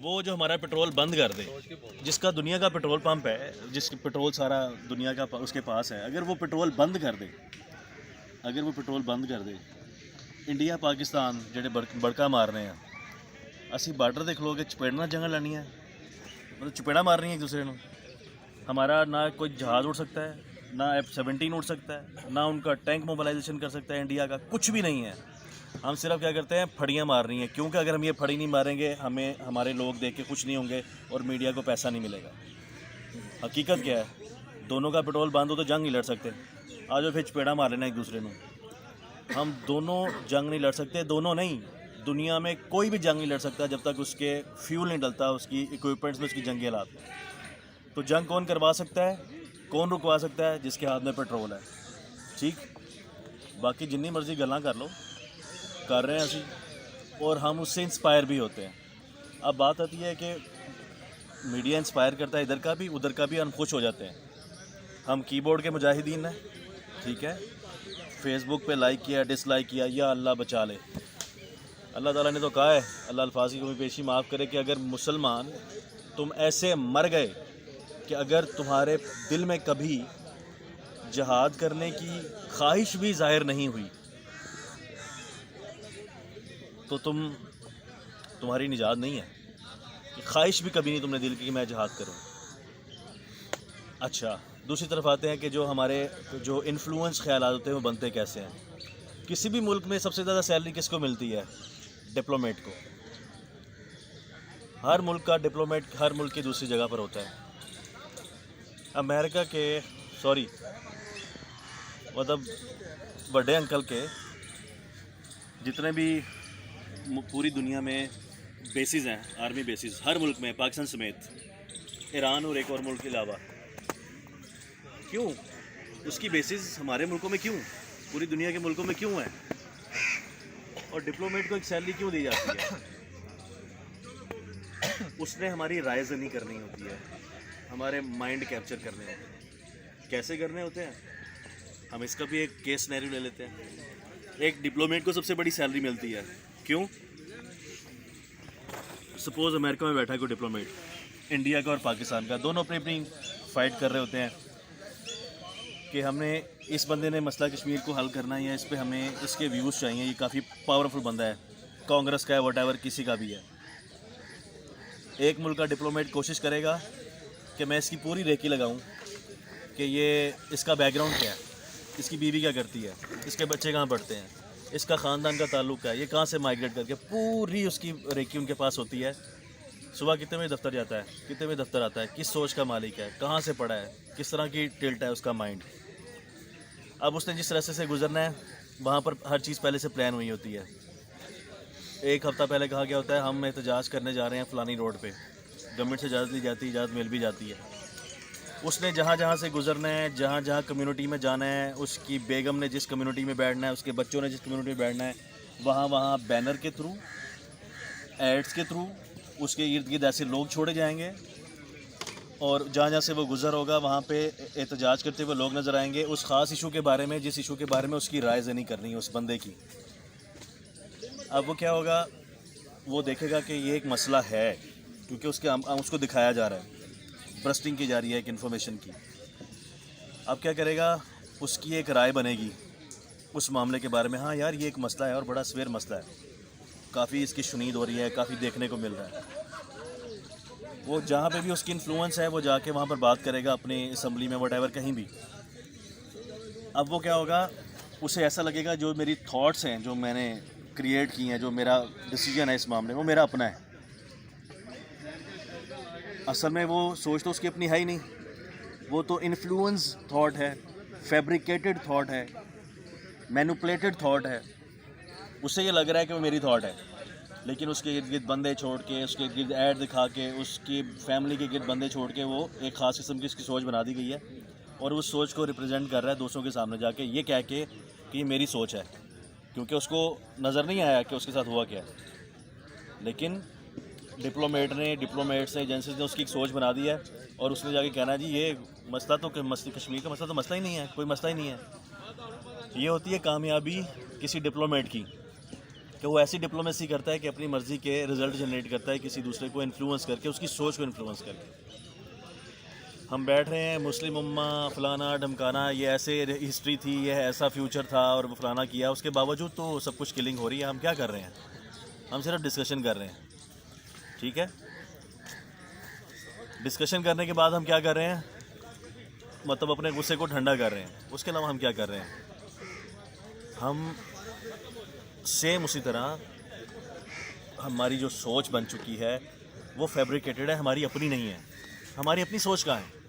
वो जो हमारा पेट्रोल बंद कर दे, जिसका दुनिया का पेट्रोल पंप है, जिसकी पेट्रोल सारा दुनिया का उसके पास है, अगर वो पेट्रोल बंद कर दे, अगर वो पेट्रोल बंद कर दे, इंडिया पाकिस्तान जेडे बड़का मार रहे हैं, असी बार्डर देख लो कि चपेड़ना जंग लैनी है, मतलब चपेड़ा मार रही है एक दूसरे को। हमारा ना कोई जहाज़ उड़ सकता है, ना F-17 उड़ सकता है, ना उनका टैंक मोबिलाइजेशन कर सकता है इंडिया का, कुछ भी नहीं है। हम सिर्फ क्या करते हैं, फड़ियाँ मार रही हैं, क्योंकि अगर हम ये फड़ी नहीं मारेंगे हमें हमारे लोग देख के खुश नहीं होंगे और मीडिया को पैसा नहीं मिलेगा। हकीकत क्या है, दोनों का पेट्रोल बंद हो तो जंग नहीं लड़ सकते। आज फिर चपेड़ा मार लेना एक दूसरे को। हम दोनों जंग नहीं लड़ सकते, दोनों नहीं, दुनिया में कोई भी जंग नहीं लड़ सकता जब तक उसके फ्यूल नहीं डलता, उसकी इक्विपमेंट्स में उसकी जंगी हालात। तो जंग कौन करवा सकता है, कौन रुकवा सकता है? जिसके हाथ में पेट्रोल है। ठीक, बाकी जितनी मर्जी गल्लां कर लो, कर रहे हैं असी, और हम उससे इंस्पायर भी होते हैं। अब बात आती है कि मीडिया इंस्पायर करता है, इधर का भी उधर का भी, हम खुश हो जाते हैं। हम कीबोर्ड के मुजाहिदीन हैं, ठीक है, फेसबुक पे लाइक किया, डिसलाइक किया, या अल्लाह बचा ले। अल्लाह ताला ने तो कहा है, अल्लाह अल्फाज़ की कमी पेशी माफ़ करे, कि अगर मुसलमान तुम ऐसे मर गए कि अगर तुम्हारे दिल में कभी जहाद करने की ख्वाहिश भी ज़ाहिर नहीं हुई तो तुम्हारी निजात नहीं है। कि ख्वाहिश भी कभी नहीं तुमने दिल की कि मैं जहाद करूं। अच्छा, दूसरी तरफ आते हैं कि जो हमारे जो इन्फ्लुएंस ख्यालात होते हैं वो बनते कैसे हैं। किसी भी मुल्क में सबसे ज़्यादा सैलरी किसको मिलती है? डिप्लोमेट को। हर मुल्क का डिप्लोमेट हर मुल्क की दूसरी जगह पर होता है। अमेरिका के मतलब बड़े अंकल के जितने भी पूरी दुनिया में बेसिस हैं, आर्मी बेसिस हर मुल्क में, पाकिस्तान समेत, ईरान और एक और मुल्क के अलावा, क्यों उसकी बेसिस हमारे मुल्कों में क्यों, पूरी दुनिया के मुल्कों में क्यों है? और डिप्लोमेट को एक सैलरी क्यों दी जाती है? उसने हमारी राय ज़नी करनी होती है, हमारे माइंड कैप्चर करने होते हैं। कैसे करने होते हैं? हम इसका भी एक केस सिनेरियो ले लेते हैं। एक डिप्लोमेट को सबसे बड़ी सैलरी मिलती है, क्यों? सपोज़ अमेरिका में बैठा है कोई डिप्लोमेट, इंडिया का और पाकिस्तान का, दोनों अपनी अपनी फ़ाइट कर रहे होते हैं कि हमने इस बंदे ने मसला कश्मीर को हल करना है, या इस पे हमें इसके व्यूज़ चाहिए, ये काफ़ी पावरफुल बंदा है, कांग्रेस का है, वॉटेवर किसी का भी है। एक मुल्क का डिप्लोमेट कोशिश करेगा कि मैं इसकी पूरी रेकी लगाऊं कि ये इसका बैकग्राउंड क्या है, इसकी बीवी क्या करती है, इसके बच्चे कहाँ पढ़ते हैं, इसका ख़ानदान का ताल्लुक़ क्या है, ये कहाँ से माइग्रेट करके, पूरी उसकी रेकी उनके पास होती है। सुबह कितने बजे दफ्तर जाता है, कितने बजे दफ्तर आता है, किस सोच का मालिक है, कहाँ से पढ़ा है, किस तरह की टिल्ट है उसका माइंड। अब उसने जिस रास्ते से गुजरना है वहाँ पर हर चीज़ पहले से प्लान हुई होती है। एक हफ़्ता पहले कहा गया होता है हम एहतजाज करने जा रहे हैं फ़लानी रोड पे, गवर्नमेंट से इजाज़त ली जाती है, इजाज़त मिल भी जाती है। उसने जहाँ जहाँ से गुजरना है, जहाँ जहाँ कम्युनिटी में जाना है, उसकी बेगम ने जिस कम्युनिटी में बैठना है, उसके बच्चों ने जिस कम्युनिटी में बैठना है, वहाँ वहाँ बैनर के थ्रू, एड्स के थ्रू उसके इर्द गिर्द ऐसे लोग छोड़े जाएंगे, और जहाँ जहाँ से वो गुज़र होगा वहाँ पे एहतजाज करते हुए लोग नज़र आएंगे उस ख़ास इशू के बारे में, जिस इशू के बारे में उसकी राय ज़नी करनी है उस बंदे की। अब वो क्या होगा, वो देखेगा कि ये एक मसला है, क्योंकि उसको दिखाया जा रहा है, ब्रस्टिंग की जा रही है एक इन्फॉर्मेशन की। अब क्या करेगा, उसकी एक राय बनेगी उस मामले के बारे में, हाँ यार ये एक मसला है और बड़ा सवेर मसला है, काफ़ी इसकी शुनीद हो रही है, काफ़ी देखने को मिल रहा है। वो जहाँ पे भी उसकी इन्फ्लुएंस है वो जाके वहाँ पर बात करेगा, अपनी असम्बली में, वटेवर कहीं भी। अब वो क्या होगा, उसे ऐसा लगेगा जो मेरी थॉट्स हैं, जो मैंने क्रिएट की हैं, जो मेरा डिसीजन है इस मामले में, वो मेरा अपना है। असल में वो सोच तो उसकी अपनी है ही नहीं, वो तो इन्फ्लुएंस थॉट है, फैब्रिकेटेड थॉट है, मैनिपुलेटेड थॉट है। उससे ये लग रहा है कि वो मेरी थॉट है, लेकिन उसके इर्द गिर्द बंदे छोड़ के, उसके गिर्द ऐड दिखा के, उसकी फैमिली के गिर्द बंदे छोड़ के वो एक ख़ास किस्म की उसकी सोच बना दी गई है, और उस सोच को रिप्रेजेंट कर रहा है दूसरों के सामने जाके, ये कह के कि ये मेरी सोच है, क्योंकि उसको नज़र नहीं आया कि उसके साथ हुआ क्या है। लेकिन डिप्लोमेट्स ने, एजेंसीज ने उसकी एक सोच बना दी है, और उसने जाके कहना जी ये मसला तो कश्मीर का मसला तो मसला ही नहीं है, कोई मसला ही नहीं है। ये होती है कामयाबी किसी डिप्लोमेट की। कि वो ऐसी डिप्लोमेसी करता है कि अपनी मर्ज़ी के रिज़ल्ट जनरेट करता है, किसी दूसरे को इन्फ्लुएंस करके, उसकी सोच को इन्फ्लुएंस करके। हम बैठ रहे हैं मुस्लिम उम्मा फलाना ढमकाना, ये ऐसे हिस्ट्री थी, ये ऐसा फ्यूचर था और वो फलाना किया, उसके बावजूद तो सब कुछ किलिंग हो रही है। हम क्या कर रहे हैं? हम सिर्फ डिस्कशन कर रहे हैं, ठीक है। डिस्कशन करने के बाद हम क्या कर रहे हैं? मतलब अपने गुस्से को ठंडा कर रहे हैं। उसके अलावा हम क्या कर रहे हैं? हम सेम उसी तरह हमारी जो सोच बन चुकी है वो फैब्रिकेटेड है, हमारी अपनी नहीं है। हमारी अपनी सोच कहाँ है?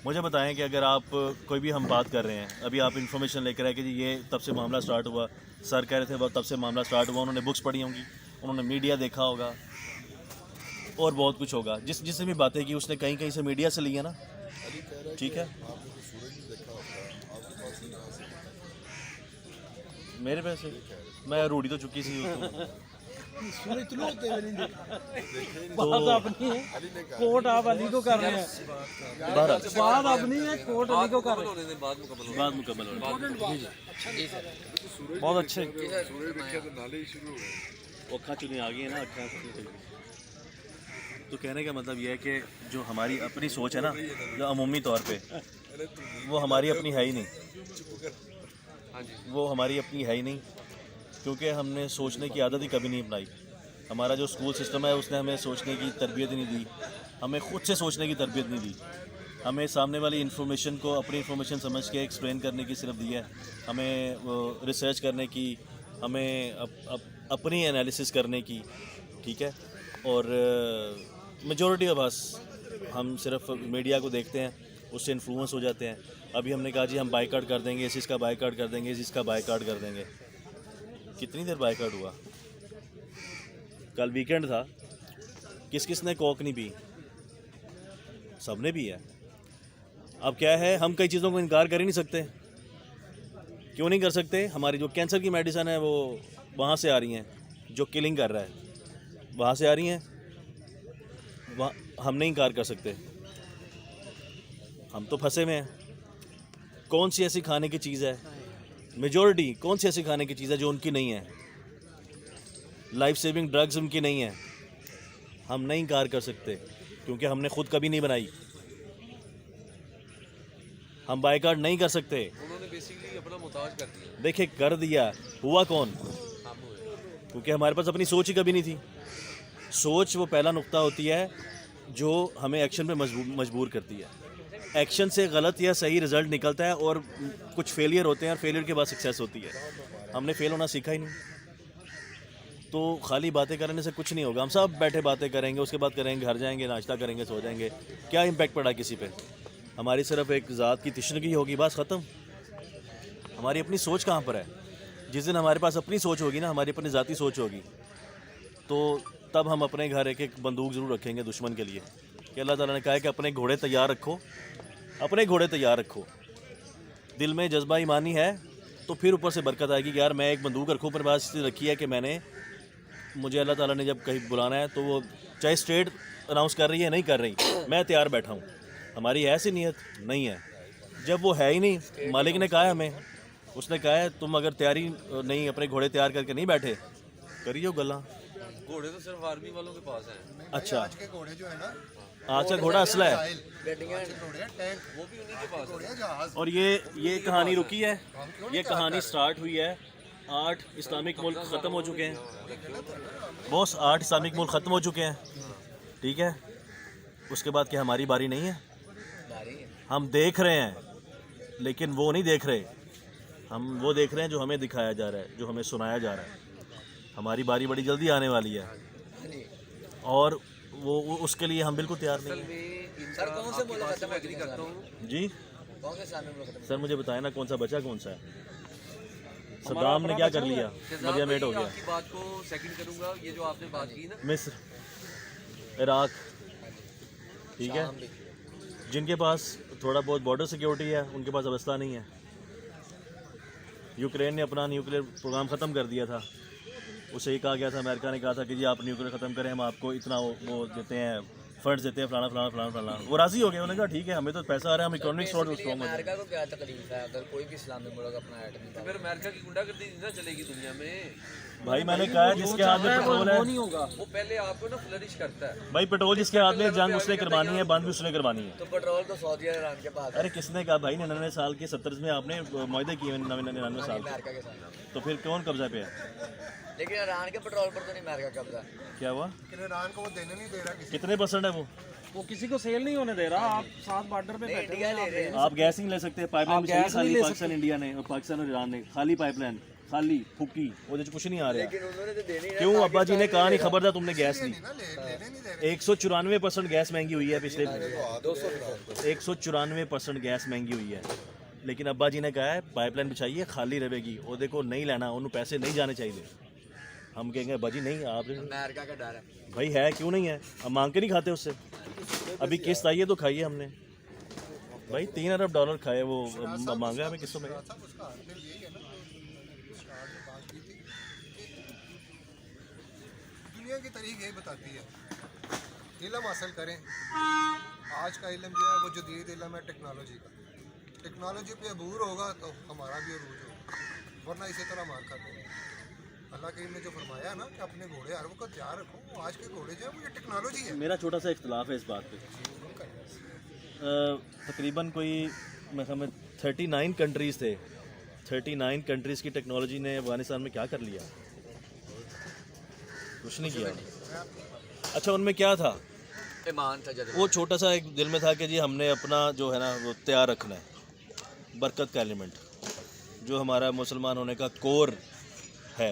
मुझे बताएं कि अगर आप कोई भी हम बात कर रहे हैं, अभी आप इन्फॉर्मेशन लेकर आए कि जी ये तब से मामला स्टार्ट हुआ, सर कह रहे थे वो तब से मामला स्टार्ट हुआ, उन्होंने बुक्स पढ़ी होंगी, उन्होंने मीडिया देखा होगा और बहुत कुछ होगा। जिसने भी बातें की उसने कहीं कहीं से मीडिया से ली है ना, ठीक है। मेरे पैसे मैं रूढ़ी तो चुकी सी बात अपनी है, कोर्ट आप अली को कर रहे हैं, बात अपनी है, कोर्ट अली को कर रहे हैं। बात मुकम्मल हो रही है। बहुत अच्छे अखा चुनी आ गई है ना, अखा। तो कहने का मतलब यह है कि जो हमारी अपनी सोच है ना, जो अमूमी तौर पे वो हमारी अपनी है ही नहीं, वो हमारी अपनी है ही नहीं, क्योंकि हमने सोचने की आदत ही कभी नहीं अपनाई। हमारा जो स्कूल सिस्टम है उसने हमें सोचने की तरबियत ही नहीं दी, हमें ख़ुद से सोचने की तरबियत नहीं दी। हमें सामने वाली इन्फॉर्मेशन को अपनी इन्फॉर्मेशन समझ के एक्सप्लेन करने की सिर्फ दी है, हमें रिसर्च करने की, हमें अपनी एनालिसिस करने की, ठीक है। और मेजॉरिटी ऑफ अस हम सिर्फ मीडिया को देखते हैं, उससे इन्फ्लुएंस हो जाते हैं। अभी हमने कहा जी हम बाइकाट कर देंगे, इस का बाइकाट कर देंगे, इस का बाइकाट कर देंगे। कितनी देर बाइकाट हुआ? कल वीकेंड था, किस किस ने कोक नहीं पी? सबने भी है। अब क्या है, हम कई चीज़ों को इनकार कर ही नहीं सकते। क्यों नहीं कर सकते? हमारी जो कैंसर की मेडिसिन है वो वहाँ से आ रही हैं, जो किलिंग कर रहा है वहाँ से आ रही हैं, वहाँ हम नहीं इनकार कर सकते। हम तो फंसे हुए हैं। कौन सी ऐसी खाने की चीज़ है, मेजॉरिटी कौन सी ऐसी खाने की चीज़ है जो उनकी नहीं है? लाइफ सेविंग ड्रग्स उनकी नहीं है। हम नहीं इनकार कर सकते क्योंकि हमने खुद कभी नहीं बनाई। हम बाइकाट नहीं कर सकते। उन्होंने बेसिकली अपना मुताज कर दिया। देखिए कर दिया, हुआ कौन? क्योंकि हमारे पास अपनी सोच ही कभी नहीं थी। सोच वो पहला नुक्ता होती है जो हमें एक्शन पे मजबूर करती है। एक्शन से गलत या सही रिज़ल्ट निकलता है और कुछ फेलियर होते हैं और फेलियर के बाद सक्सेस होती है। हमने फेल होना सीखा ही नहीं, तो खाली बातें करने से कुछ नहीं होगा। हम सब बैठे बातें करेंगे, उसके बाद करेंगे, घर जाएंगे, नाश्ता करेंगे, सो जाएंगे। क्या इम्पैक्ट पड़ा किसी पे? हमारी सिर्फ एक ज़ात की तशनगी होगी, बस ख़त्म। हमारी अपनी सोच कहाँ पर है? जिस दिन हमारे पास अपनी सोच होगी ना, हमारी अपनी ज़ाती सोच होगी, तो तब हम अपने घर एक एक बंदूक ज़रूर रखेंगे दुश्मन के लिए। कि अल्लाह ताला ने कहा है कि अपने घोड़े तैयार रखो, अपने घोड़े तैयार रखो। दिल में जज्बा ईमानी है तो फिर ऊपर से बरकत आएगी कि यार मैं एक बंदूक रखूँ, पर बात इसलिए रखी है कि मुझे अल्लाह ताला ने जब कहीं बुलाना है तो वो चाहे स्ट्रेट अनाउंस कर रही है नहीं कर रही, मैं तैयार बैठा हूँ। हमारी ऐसी नीयत नहीं है। जब वो है ही नहीं, मालिक ने कहा है हमें, उसने कहा है तुम अगर तैयारी नहीं, अपने घोड़े तैयार करके नहीं बैठे, करियो गल्ला। घोड़े तो सिर्फ आर्मी वालों के पास हैं। अच्छा, आज के घोड़े जो है ना, आज का घोड़ा असला है। घोड़े हैं, टैंक वो भी उन्हीं के पास घोड़े हैं, जहाज। और ये कहानी रुकी है, ये कहानी स्टार्ट हुई है। 8 इस्लामिक मुल्क ख़त्म हो चुके हैं बॉस, 8 इस्लामिक मुल्क ख़त्म हो चुके हैं, ठीक है। उसके बाद क्या हमारी बारी नहीं है? हम देख रहे हैं लेकिन वो नहीं देख रहे। हम वो देख रहे हैं जो हमें दिखाया जा रहा है, जो हमें सुनाया जा रहा है। हमारी बारी बड़ी जल्दी आने वाली है और वो उसके लिए हम बिल्कुल तैयार नहीं हैं। सर कौन से मुल्क खत्म? एग्री करता हूँ जी कौन से इस्लामिक मुल्क खत्म? सर मुझे बताएं ना, कौन सा बचा कौन सा है? सद्दाम ने क्या कर लिया? मदियामेट हो गया। आपकी बात को सेकंड करूंगा। ये जो आपने बात की ना, मिस्र, इराक, ठीक है, जिनके पास थोड़ा बहुत बॉर्डर सिक्योरिटी है उनके पास अब असला नहीं है। यूक्रेन ने अपना न्यूक्लियर प्रोग्राम ख़त्म कर दिया था। उसे ही कहा गया था, अमेरिका ने कहा था कि जी आप न्यूक्लियर ख़त्म करें, हम आपको इतना वो देते हैं, फंड्स देते हैं, फलाना फलाना फलाना फलाना। वो राज़ी हो गए, उन्होंने कहा ठीक है, हमें तो पैसा आ रहा है, हम इकोनॉमिक स्ट्रॉन्ग हो अमेरिका को क्या तकलीफ है अगर कोई भी इस्लामिक मुल्क अपना एटमी तो फिर अमेरिका की गुंडागर्दी नहीं ना चलेगी दुनिया में। भाई मैंने कहा है जिसके हाथ में पेट्रोल है, वो नहीं होगा। वो पहले आपको ना फ्लरिश करता है। भाई पेट्रोल जिसके हाथ में, जंग उसने करवानी है, बंद भी उसने करवानी है। तो पेट्रोल तो सऊदी अरब के पास है, अरे किसने कहा भाई 99 साल के 70 में आपने मुआहदे किए 99 साल के, अमेरिका के साथ। तो फिर कौन कब्जा पे है? लेकिन ईरान के पेट्रोल पर तो नहीं अमेरिका कब्जा। क्या हुआ? लेकिन ईरान को वो देने नहीं दे रहा किसी कितने % है वो किसी को सेल नहीं होने दे रहा। आप साथ बॉर्डर पे बैठे इंडिया ले रहे हैं। आप गैस नहीं ले सकते, पाइपलाइन आप भी चाहिए गैस खाली नहीं ले पाकिस्तान इंडिया ने और पाकिस्तान और ईरान ने, खाली पाइपलाइन, खाली फुकी, वो जो कुछ नहीं आ रहा। लेकिन उन्होंने तो देनी है। क्यों अब्बा जी ने कहा नहीं, खबर था तुमने गैस दी। ना लेने नहीं दे रहे। 194% गैस महंगी हुई है पिछले 200%। 194% गैस महंगी हुई है, लेकिन अब्बा जी ने कहा है पाइपलाइन बिछाइए, खाली रहेगी। वो देखो नहीं लेना, उन्होंने पैसे नहीं जाने चाहिए। हम कहेंगे अब्बा जी नहीं, आप अमेरिका का डर है। भाई है क्यों नहीं है, हम मांग के नहीं खाते उससे। अभी किस्त आई है तो खाइए हमने भाई, $3 अरब खाए, वो मांगा हमें किस्तों में। साहब उसका हाल फिर यही है ना, स्टार्ट में बात की थी कि दुनिया की तारीख यही बताती है इल्म हासिल करें। आज का इल्म जो है वो जदीद इल्म है टेक्नोलॉजी का। टेक्नोलॉजी पे अबूर होगा तो हमारा भी अबूर होगा, वरना इसी तरह मार कर देंगे। अल्लाह करीम ने जो फरमाया ना कि अपने घोड़े हर वक्त तैयार रखो, आज के घोड़े जो है वो ये टेक्नोलॉजी है। मेरा छोटा सा इख्तलाफ है इस बात पे। तकरीबन कोई मैं समझ 39 कंट्रीज़ थे, 39 कंट्रीज़ की टेक्नोलॉजी ने अफगानिस्तान में क्या कर लिया? कुछ नहीं किया। अच्छा उनमें क्या था? ईमान था जब वो छोटा सा एक दिल में था कि जी हमने अपना जो है ना वो तैयार रखना है, बरकत का एलिमेंट जो हमारा मुसलमान होने का कोर है,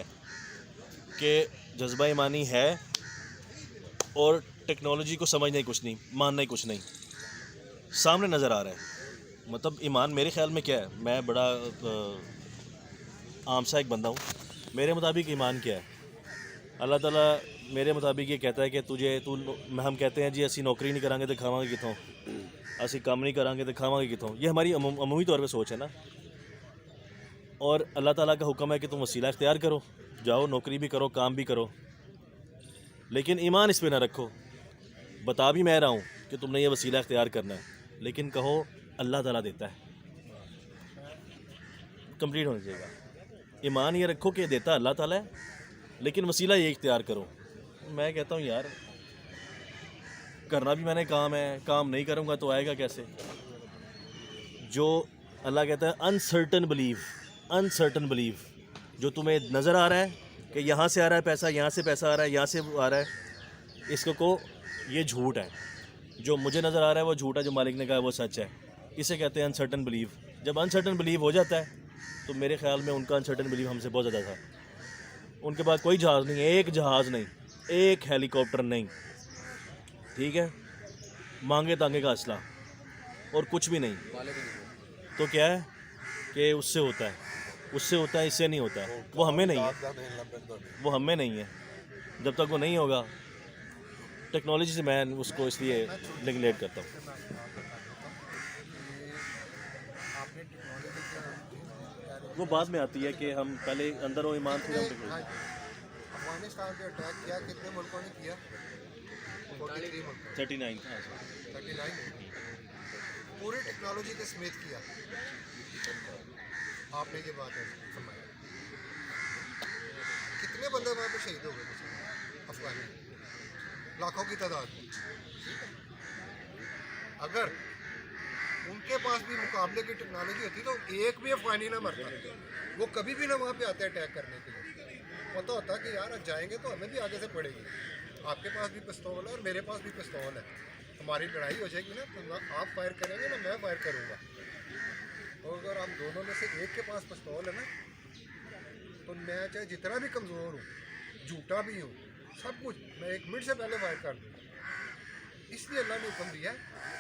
कि जज्बा ईमानी है और टेक्नोलॉजी को समझना ही कुछ नहीं, मानना ही कुछ नहीं, सामने नज़र आ रहा है। मतलब ईमान मेरे ख्याल में क्या है, मैं बड़ा आम सा एक बंदा हूँ, मेरे मुताबिक ईमान क्या है? अल्लाह ताला मेरे मुताबिक ये कहता है कि हम कहते हैं जी असी नौकरी नहीं करांगे तो खावांगे कितों, असी काम नहीं करांगे तो खावांगे कितों। ये हमारी अमूमी तौर पे सोच है ना। और अल्लाह ताला का हुक्म है कि तुम वसीला इख्तियार करो, जाओ नौकरी भी करो, काम भी करो, लेकिन ईमान इस पे ना रखो। बता भी मैं रहा हूँ कि तुमने ये वसीला इख्तियार करना है, लेकिन कहो अल्लाह ताला देता है, कंप्लीट होना चाहिए। ईमान ये रखो कि देता अल्लाह ताला है, लेकिन वसीला ये इख्तियार करो। मैं कहता हूँ यार करना भी मैंने काम है, काम नहीं करूँगा तो आएगा कैसे? जो अल्लाह कहता है अनसर्टन बिलीव, जो तुम्हें नज़र आ रहा है कि यहाँ से आ रहा है पैसा, यहाँ से पैसा आ रहा है, यहाँ से आ रहा है, इसको ये झूठ है। जो मुझे नज़र आ रहा है वो झूठ है, जो मालिक ने कहा वो सच है। इसे कहते हैं अनसर्टन बिलीव। जब अनसर्टन बिलीव हो जाता है तो मेरे ख्याल में उनका अनसर्टन बिलीव हमसे बहुत ज़्यादा था। उनके पास कोई जहाज़ नहीं, एक जहाज़ नहीं, एक हेलीकॉप्टर नहीं, ठीक है, मांगे तांगे का असला और कुछ भी नहीं। तो क्या है कि उससे होता है, इससे नहीं होता है। वो हमें नहीं है, जब तक वो नहीं होगा टेक्नोलॉजी से मैं उसको इसलिए नेगलेक्ट करता हूँ। आपने टेक्नोलॉजी का वो बाद में आती है कि हम पहले अंदर हो ईमान फिर हम टेक्नोलॉजी। अफगानिस्तान पे अटैक किया कितने मुल्कों ने किया? 43 मुल्कों। 39 39 पूरी टेक्नोलॉजी के समेत किया। आपने ये बात है फरमाया। कितने बंदे वहाँ पे शहीद हो गए अफगान में? लाखों की तादाद में। अगर उनके पास भी मुकाबले की टेक्नोलॉजी होती तो एक भी अफगानी ना मरता, वो कभी भी ना वहाँ पे आते अटैक करने के लिए। पता होता कि यार आज जाएंगे तो हमें भी आगे से पड़ेगी, आपके पास भी पिस्तौल है और मेरे पास भी पिस्तौल है, हमारी लड़ाई हो जाएगी ना, तो ना आप फायर करेंगे ना मैं फायर करूँगा। और अगर हम दोनों में से एक के पास पिस्तौल है ना, तो मैं चाहे जितना भी कमज़ोर हूँ, झूठा भी हूँ, सब कुछ मैं 1 मिनट से पहले फायर कर दूँगा। इसलिए अल्लाह ने हुक्म दिया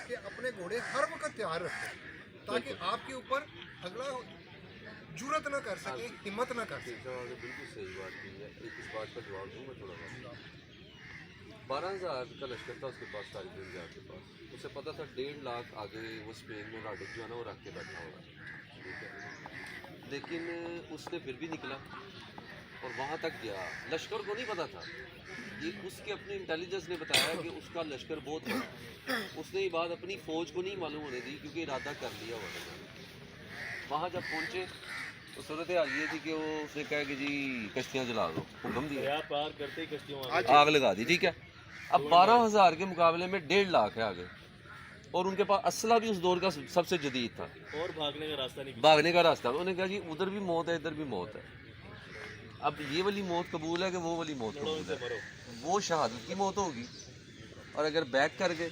कि अपने घोड़े हर वक्त तैयार रखें, ताकि आपके ऊपर अगला जुर्रत ना कर सके, हिम्मत ना कर सके। बिल्कुल सही बात की है। इस बात का जवाब दूँ मैं थोड़ा सा। 12,000 का लश्कर था उसके पास, 3,500 के पास। उसे पता था 1.5 लाख आगे वो स्पेन में राडिक जो है ना वो रख के बैठा हुआ है, ठीक है। लेकिन उसने फिर भी निकला और वहाँ तक गया। लश्कर को नहीं पता था, ये उसके अपने इंटेलिजेंस ने बताया कि उसका लश्कर बहुत बड़ा। उसने ये बात अपनी फ़ौज को नहीं मालूम होने दी, क्योंकि इरादा कर लिया हुआ था। वहाँ जब पहुँचे तो सूरत हाल ये थी कि वो उसने कहा कि जी कश्तियाँ जला दो, हुक्म दिया, पार करते ही कश्तियों आग लगा दी, ठीक है। अब 12,000 के मुकाबले में 1.5 लाख है आगे, और उनके पास असला भी उस दौर का सबसे जदीद था, और भागने का रास्ता नहीं। भागने का रास्ता। उन्होंने कहा जी उधर भी मौत है, इधर भी मौत है। अब ये वाली मौत कबूल है कि वो वाली मौत कबूल है? वो शहादत की मौत होगी, और अगर बैक कर गए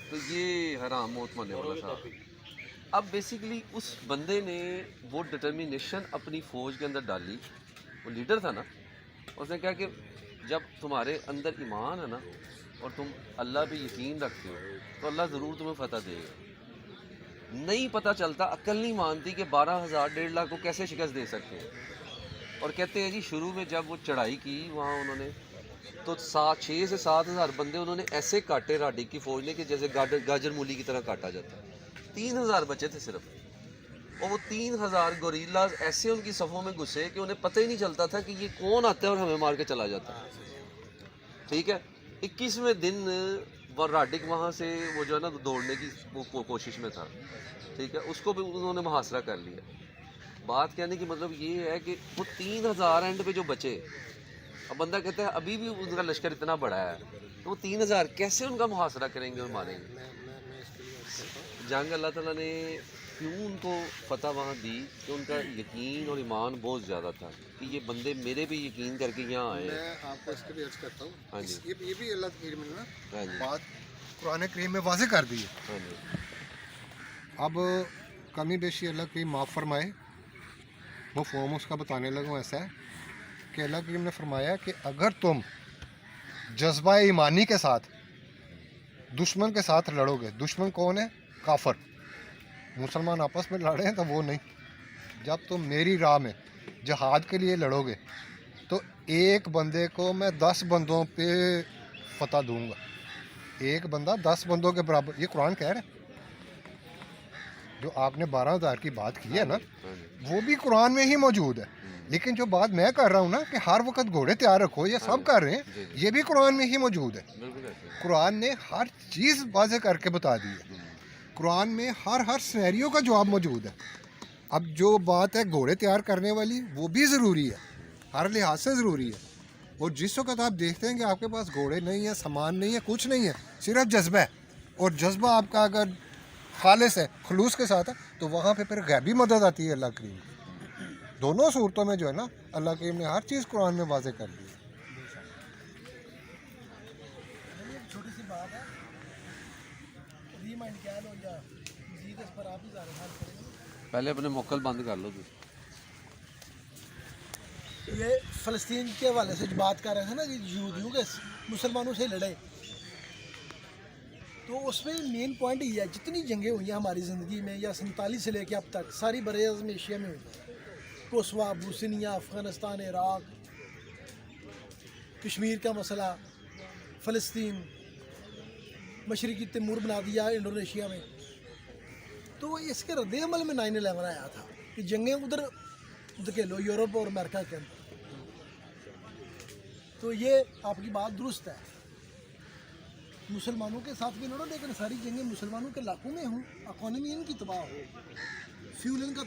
तो ये हराम मौत मरने वाला था। अब बेसिकली उस बंदे ने वो डिटर्मिनेशन अपनी फ़ौज के अंदर डाली, वो लीडर था ना, उसने कहा कि जब तुम्हारे अंदर ईमान है ना और तुम अल्लाह पे यकीन रखते हो तो अल्लाह ज़रूर तुम्हें फ़तह देगा। नहीं पता चलता, अक्ल नहीं मानती कि 12,000 1.5 लाख को कैसे शिकस्त दे सकते हैं। और कहते हैं जी शुरू में जब वो चढ़ाई की वहाँ उन्होंने तो 6 से 7,000 बंदे उन्होंने ऐसे काटे राडिक की फ़ौज ने कि जैसे गाजर मूली की तरह काटा जाता है। 3,000 बचे थे सिर्फ, और वो 3,000 गोरीलाज ऐसे उनकी सफ़ों में घुसे कि उन्हें पता ही नहीं चलता था कि ये कौन आता है और हमें मार के चला जाता है, ठीक है। 21वें दिन वो राडिक वहाँ से वो जो है ना दौड़ने की वो कोशिश में था, ठीक है, उसको भी उन्होंने मुहासरा कर लिया। बात कहने की मतलब ये है कि वो 3,000 एंड पे जो बचे, अब बंदा कहता है अभी भी उनका लश्कर इतना बड़ा है, तो वो 3,000 कैसे उनका मुहासरा करेंगे और मारेंगे? जंग अल्लाह ताला ने क्यों उनको फतह वहाँ दी कि उनका यकीन और ईमान बहुत ज़्यादा था कि ये बंदे मेरे पे यकीन करके यहाँ आए। मैं आपको इसके भी अर्ज करता हूँ। हाँ जी। ये भी अल्लाह की में ना हाँ जी, बात कुरान करीम में वाज़े कर दी है। हाँ जी, अब कमी बेशी अल्लाह की माफ़ फरमाए, वो फॉर्म उसका बताने लगूँ ऐसा है कि अल्लाह करीम ने फरमाया कि अगर तुम जज्बा ईमानी के साथ दुश्मन के साथ लड़ोगे, दुश्मन कौन है? काफर। मुसलमान आपस में लड़े हैं तो वो नहीं। जब तुम मेरी राह में जहाद के लिए लड़ोगे तो एक बंदे को मैं 10 बंदों पे फतह दूंगा। एक बंदा 10 बंदों के बराबर, ये कुरान कह रहा है। जो आपने 12,000 की बात की है ना, हाँ जी, वो भी कुरान में ही मौजूद है। लेकिन जो बात मैं कर रहा हूँ ना कि हर वक्त घोड़े तैयार रखो, ये सब कर रहे हैं, ये भी कुरान में ही मौजूद है। बिल्कुल ऐसे ही। कुरान ने हर चीज़ वाज़े करके बता दी है। कुरान में हर सिनेरियो का जवाब मौजूद है। अब जो बात है घोड़े तैयार करने वाली, वो भी ज़रूरी है, हर लिहाज से ज़रूरी है। और जिस वक्त आप देखते हैं कि आपके पास घोड़े नहीं है, सामान नहीं है, कुछ नहीं है, सिर्फ जज्बा है, और जज्बा आपका अगर खालिस है, खलूस के साथ है, तो वहाँ पे फिर गैबी मदद आती है अल्लाह करीम। दोनों सूरतों में जो है ना अल्लाह करीम ने हर चीज़ कुरान में वाज़े कर दी है। छोटी सी बात है, रीमाइंड क्या लो या मजीद इस पर आप ही ज़्यादा बात करेंगे। पहले अपने मोकल बंद कर लो तुम। ये फ़लस्तीन के हवाले से जो बात कर रहे थे ना, यहूदियों के मुसलमानों से लड़ाई, तो उसमें मेन पॉइंट ये है, जितनी जंगें हुई हैं हमारी ज़िंदगी में या 47 से लेके अब तक, सारी बरे-ए-आज़म एशिया में हुई हैं। कोसवा, बोस्निया, अफ़गानिस्तान, इराक़, कश्मीर का मसला, फ़लस्तीन, मशरक़ी तैमूर बना दिया इंडोनेशिया में। तो इसके रद्द-ए-अमल में 9/11 आया था कि जंगें उधर धकेलो यूरोप और अमेरिका के अंदर। तो ये आपकी बात दुरुस्त है, मुसलमानों के साथ भी लड़ो, लेकिन सारी जंगें मुसलमानों के इलाकों में हों, इकॉनमी इनकी तबाह हो, फ्यूल इनका,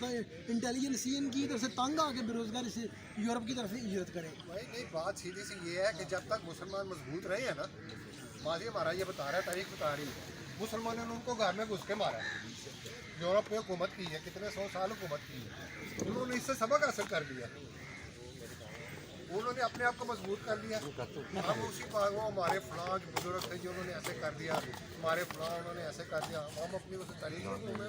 इंटेलिजेंस इनकी इधर से तंग आके बेरोजगारी से यूरोप की तरफ हिजरत करें। भाई नहीं, बात सीधी सी ये है कि जब तक मुसलमान मजबूत रहे हैं ना, माजी हमारा ये बता रहा है, तारीख बता रही है, मुसलमानों ने उनको घर में घुस के मारा है। यूरोप में हुकूमत की है, कितने 100 साल हुकूमत की है, उन्होंने इससे सबक हासिल कर लिया, उन्होंने अपने आप को मजबूत कर लिया। हम उसी पर वो हमारे फलां जो बुजुर्ग थे, जो उन्होंने ऐसे कर दिया, हमारे फलां उन्होंने ऐसे कर दिया, हम अपनी उस तारीख में